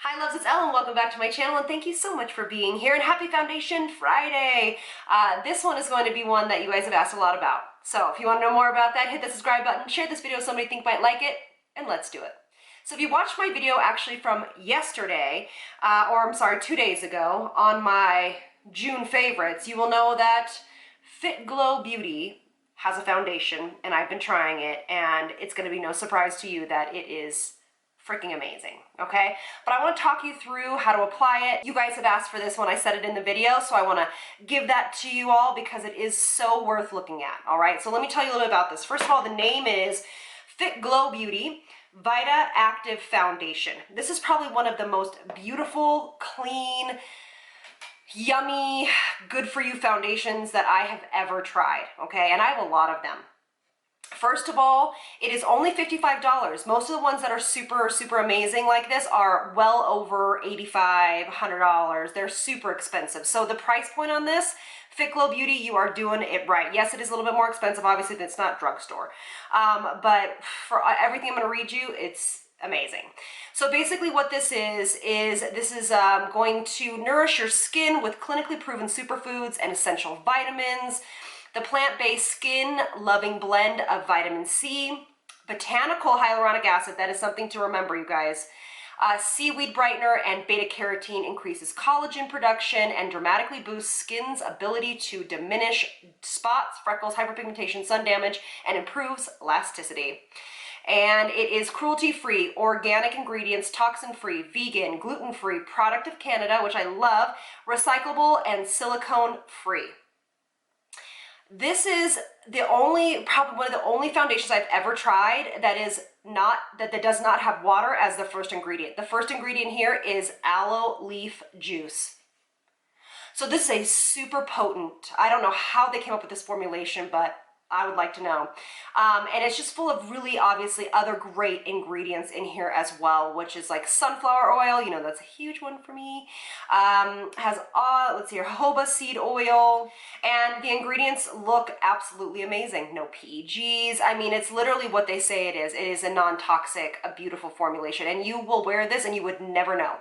Hi loves, it's Elle and welcome back to my channel, and thank you so much for being here, and happy Foundation Friday. This one is going to be one that you guys have asked a lot about. So if you want to know more about that, hit the subscribe button, share this video with somebody you think might like it, and let's do it. So if you watched my video actually from yesterday, or I'm sorry, 2 days ago, on my June favorites, you will know that FITGLOW Beauty has a foundation, and I've been trying it, and it's going to be no surprise to you that it is freaking amazing, okay? But I want to talk you through how to apply it. You guys have asked for this when I said it in the video, so I want to give that to you all because it is so worth looking at, all right? So let me tell you a little bit about this. First of all, the name is FITGLOW Beauty Vita-Active Foundation. This is probably one of the most beautiful, clean, yummy, good for you foundations that I have ever tried, okay? And I have a lot of them. First of all, it is only $55. Most of the ones that are super amazing like this are well over $85, $100. They're super expensive. So the price point on this, FITGLOW Beauty, you are doing it right. Yes, it is a little bit more expensive, obviously, it's not drugstore. But for everything I'm going to read you, it's amazing. So basically what this is going to nourish your skin with clinically proven superfoods and essential vitamins, the plant-based skin-loving blend of vitamin C, botanical hyaluronic acid, that is something to remember, you guys, seaweed brightener, and beta-carotene increases collagen production and dramatically boosts skin's ability to diminish spots, freckles, hyperpigmentation, sun damage, and improves elasticity. And it is cruelty-free, organic ingredients, toxin-free, vegan, gluten-free, product of Canada, which I love, recyclable, and silicone-free. This is probably one of the only foundations I've ever tried that does not have water as the first ingredient. The first ingredient here is aloe leaf juice. So this is a super potent, I don't know how they came up with this formulation, but I would like to know. And it's just full of really obviously other great ingredients in here as well, which is like sunflower oil, you know, that's a huge one for me. Has, let's see here, jojoba seed oil, and the ingredients look absolutely amazing. No PEGs. I mean, it's literally what they say it is. It is a non-toxic, a beautiful formulation, and you will wear this and you would never know.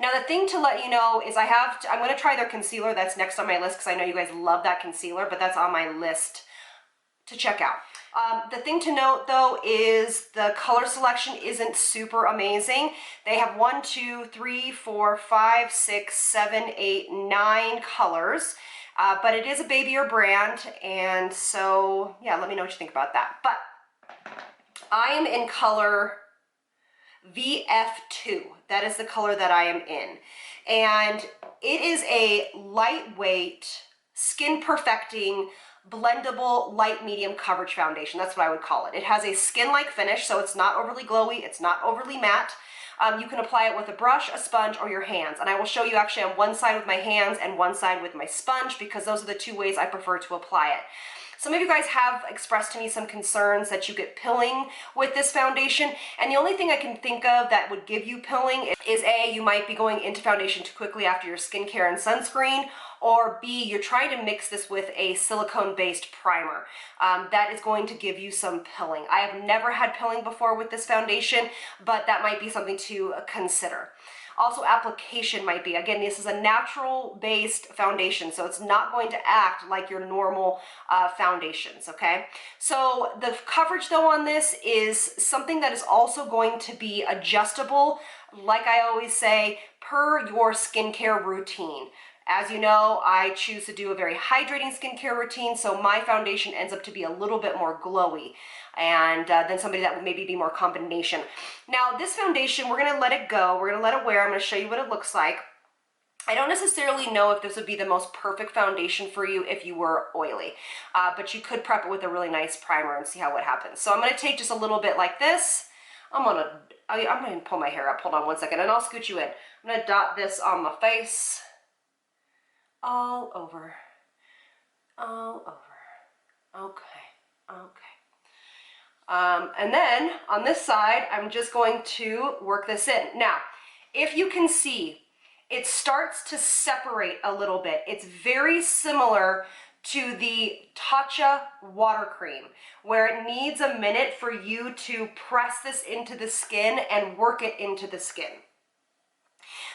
Now, the thing to let you know is I'm going to try their concealer. That's next on my list because I know you guys love that concealer, but that's on my list to check out. The thing to note though is the color selection isn't super amazing. They have 1, 2, 3, 4, 5, 6, 7, 8, 9 colors, but it is a babier brand, and so yeah, let me know what you think about that. But I am in color VF2. That is the color that I am in, and it is a lightweight, skin perfecting, blendable light medium coverage foundation. That's what I would call it. It has a skin-like finish, so it's not overly glowy, it's not overly matte. You can apply it with a brush, a sponge, or your hands. And I will show you actually on one side with my hands and one side with my sponge, because those are the two ways I prefer to apply it. Some of you guys have expressed to me some concerns that you get pilling with this foundation, and the only thing I can think of that would give you pilling is A, you might be going into foundation too quickly after your skincare and sunscreen, or B, you're trying to mix this with a silicone-based primer. That is going to give you some pilling. I have never had pilling before with this foundation, but that might be something to consider. Also, application might be. Again, this is a natural-based foundation, so it's not going to act like your normal foundations, okay? So the coverage, though, on this is something that is also going to be adjustable, like I always say, per your skincare routine. As you know, I choose to do a very hydrating skincare routine, so my foundation ends up to be a little bit more glowy and than somebody that would maybe be more combination. Now, this foundation, we're going to let it go. We're going to let it wear. I'm going to show you what it looks like. I don't necessarily know if this would be the most perfect foundation for you if you were oily, but you could prep it with a really nice primer and see how it happens. So I'm going to take just a little bit like this. I'm going to pull my hair up. Hold on one second, and I'll scoot you in. I'm going to dot this on my face. All over, okay. And then on this side, I'm just going to work this in. Now, if you can see, it starts to separate a little bit. It's very similar to the Tatcha water cream, where it needs a minute for you to press this into the skin and work it into the skin.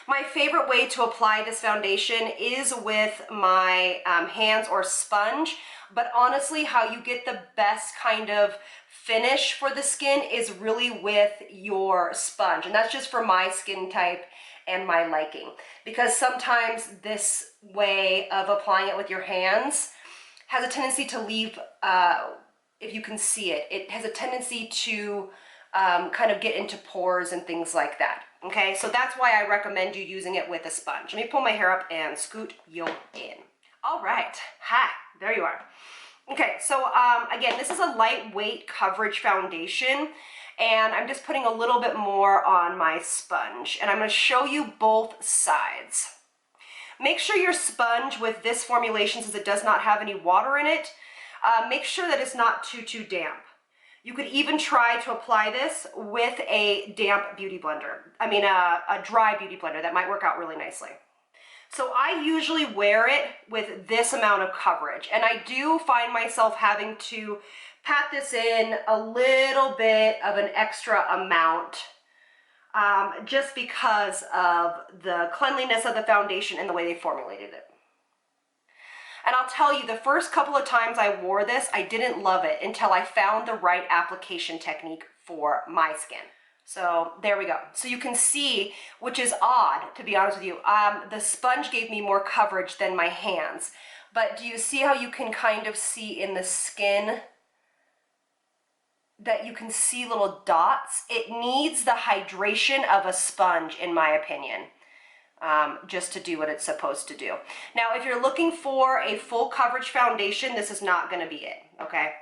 My favorite way to apply this foundation is with my hands or sponge, but honestly, how you get the best kind of finish for the skin is really with your sponge, and that's just for my skin type and my liking, because sometimes this way of applying it with your hands has a tendency to leave, if you can see it, it has a tendency to kind of get into pores and things like that. Okay, so that's why I recommend you using it with a sponge. Let me pull my hair up and scoot you in. All right, ha, there you are. Okay, so again, this is a lightweight coverage foundation, and I'm just putting a little bit more on my sponge, and I'm going to show you both sides. Make sure your sponge with this formulation, since it does not have any water in it, make sure that it's not too damp. You could even try to apply this with a damp beauty blender. I mean, a dry beauty blender. That might work out really nicely. So I usually wear it with this amount of coverage, and I do find myself having to pat this in a little bit of an extra amount, just because of the cleanliness of the foundation and the way they formulated it. And I'll tell you, the first couple of times I wore this, I didn't love it until I found the right application technique for my skin. So there we go. So you can see, which is odd, to be honest with you, the sponge gave me more coverage than my hands. But do you see how you can kind of see in the skin that you can see little dots? It needs the hydration of a sponge, in my opinion. Just to do what it's supposed to do. Now, if you're looking for a full coverage foundation, this is not going to be it, okay?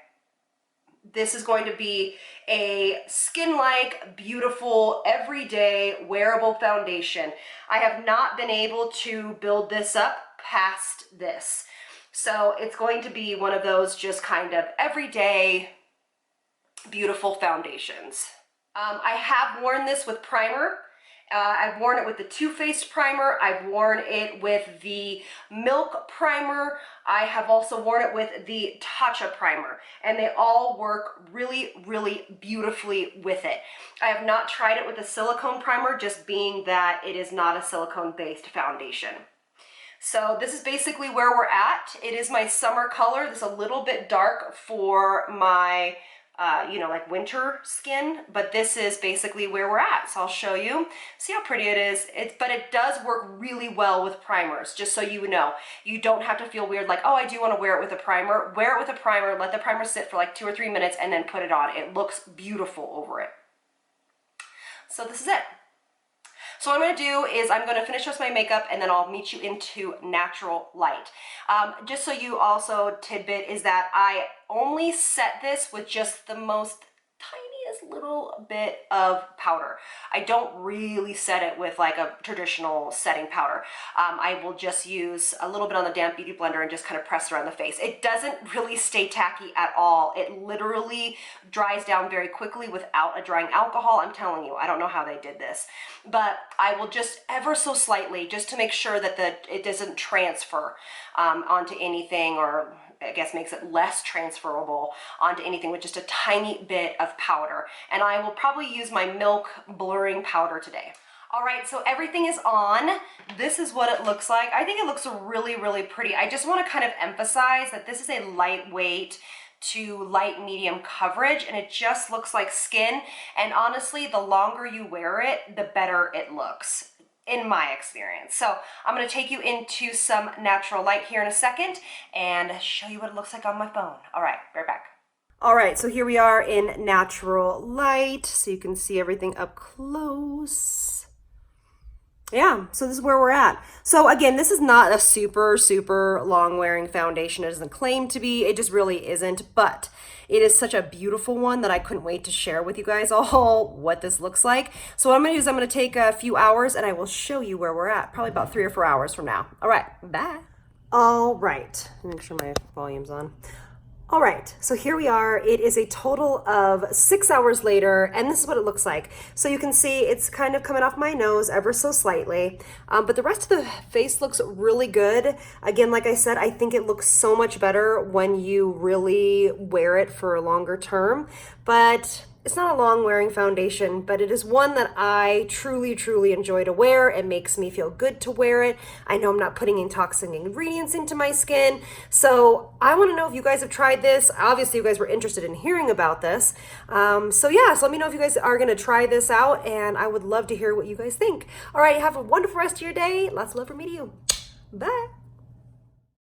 This is going to be a skin-like, beautiful, everyday, wearable foundation. I have not been able to build this up past this. So it's going to be one of those just kind of everyday, beautiful foundations. I have worn this with primer. I've worn it with the Too Faced primer. I've worn it with the Milk primer. I have also worn it with the Tatcha primer, and they all work really, really beautifully with it. I have not tried it with a silicone primer, just being that it is not a silicone-based foundation. So this is basically where we're at. It is my summer color. This is a little bit dark for my you know, like winter skin, but this is basically where we're at. So I'll show you. See how pretty it is? But it does work really well with primers, just so you know. You don't have to feel weird like, oh, I do want to wear it with a primer. Wear it with a primer, let the primer sit for like 2 or 3 minutes, and then put it on. It looks beautiful over it. So this is it. So what I'm going to do is I'm going to finish with my makeup, and then I'll meet you into natural light. Just so you also tidbit is that I only set this with just the most tiniest little bit of powder. I don't really set it with like a traditional setting powder. I will just use a little bit on the damp beauty blender and just kind of press it around the face. It doesn't really stay tacky at all. It literally dries down very quickly without a drying alcohol. I'm telling you, I don't know how they did this, but I will just ever so slightly, just to make sure that it doesn't transfer onto anything, or I guess makes it less transferable onto anything, with just a tiny bit of powder. And I will probably use my Milk blurring powder today. All right, so everything is on. This is what it looks like. I think it looks really, really pretty. I just want to kind of emphasize that this is a lightweight to light medium coverage, and it just looks like skin. And honestly, the longer you wear it, the better it looks, in my experience. So I'm going to take you into some natural light here in a second and show you what it looks like on my phone. All right, right back. All right, so here we are in natural light, so you can see everything up close. Yeah, so this is where we're at. So again, this is not a super, super long wearing foundation. It doesn't claim to be, it just really isn't, but it is such a beautiful one that I couldn't wait to share with you guys all what this looks like. So what I'm gonna do is I'm gonna take a few hours and I will show you where we're at, probably about 3 or 4 hours from now. All right, bye. All right, make sure my volume's on. All right, so here we are. It is a total of 6 hours later, and this is what it looks like. So you can see it's kind of coming off my nose ever so slightly, but the rest of the face looks really good. Again, like I said, I think it looks so much better when you really wear it for a longer term, but it's not a long wearing foundation, but it is one that I truly, truly enjoy to wear. It makes me feel good to wear it. I know I'm not putting in toxic ingredients into my skin. So I want to know if you guys have tried this. Obviously you guys were interested in hearing about this. So yeah, so let me know if you guys are going to try this out, and I would love to hear what you guys think. All right, have a wonderful rest of your day. Lots of love from me to you. Bye.